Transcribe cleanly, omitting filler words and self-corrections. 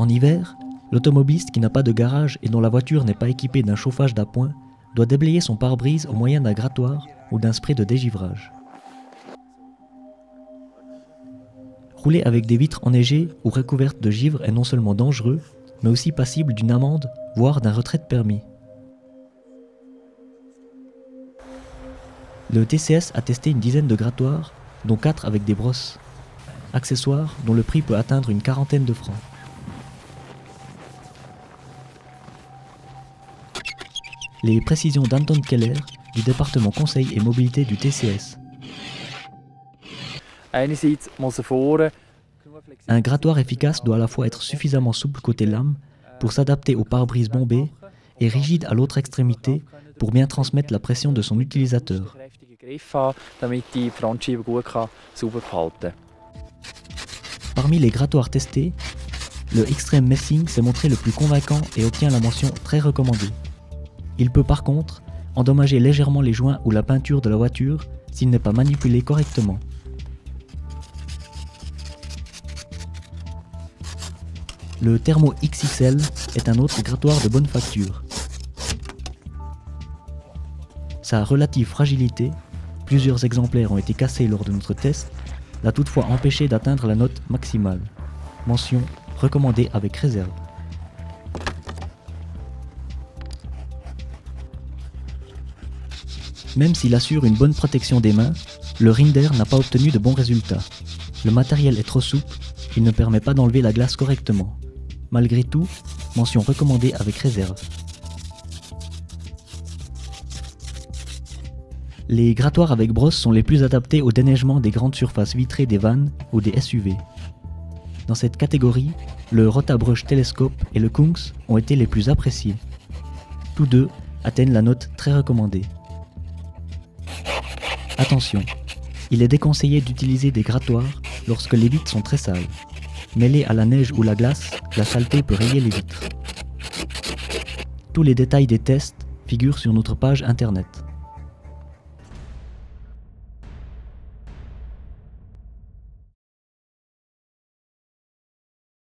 En hiver, l'automobiliste qui n'a pas de garage et dont la voiture n'est pas équipée d'un chauffage d'appoint doit déblayer son pare-brise au moyen d'un grattoir ou d'un spray de dégivrage. Rouler avec des vitres enneigées ou recouvertes de givre est non seulement dangereux, mais aussi passible d'une amende, voire d'un retrait de permis. Le TCS a testé une dizaine de grattoirs, dont 4 avec des brosses, accessoires dont le prix peut atteindre une quarantaine de francs. Les précisions d'Anton Keller du département conseil et mobilité du TCS. Un grattoir efficace doit à la fois être suffisamment souple côté lame pour s'adapter au pare-brise bombé et rigide à l'autre extrémité pour bien transmettre la pression de son utilisateur. Parmi les grattoirs testés, le Extreme Messing s'est montré le plus convaincant et obtient la mention très recommandée. Il peut par contre endommager légèrement les joints ou la peinture de la voiture s'il n'est pas manipulé correctement. Le Thermo XXL est un autre grattoir de bonne facture. Sa relative fragilité, plusieurs exemplaires ont été cassés lors de notre test, l'a toutefois empêché d'atteindre la note maximale. Mention recommandée avec réserve. Même s'il assure une bonne protection des mains, le Rinder n'a pas obtenu de bons résultats. Le matériel est trop souple, il ne permet pas d'enlever la glace correctement. Malgré tout, mention recommandée avec réserve. Les grattoirs avec brosse sont les plus adaptés au déneigement des grandes surfaces vitrées des vannes ou des SUV. Dans cette catégorie, le Rotabrush Telescope et le Kungs ont été les plus appréciés. Tous deux atteignent la note très recommandée. Attention, il est déconseillé d'utiliser des grattoirs lorsque les vitres sont très sales. Mêlées à la neige ou la glace, la saleté peut rayer les vitres. Tous les détails des tests figurent sur notre page internet.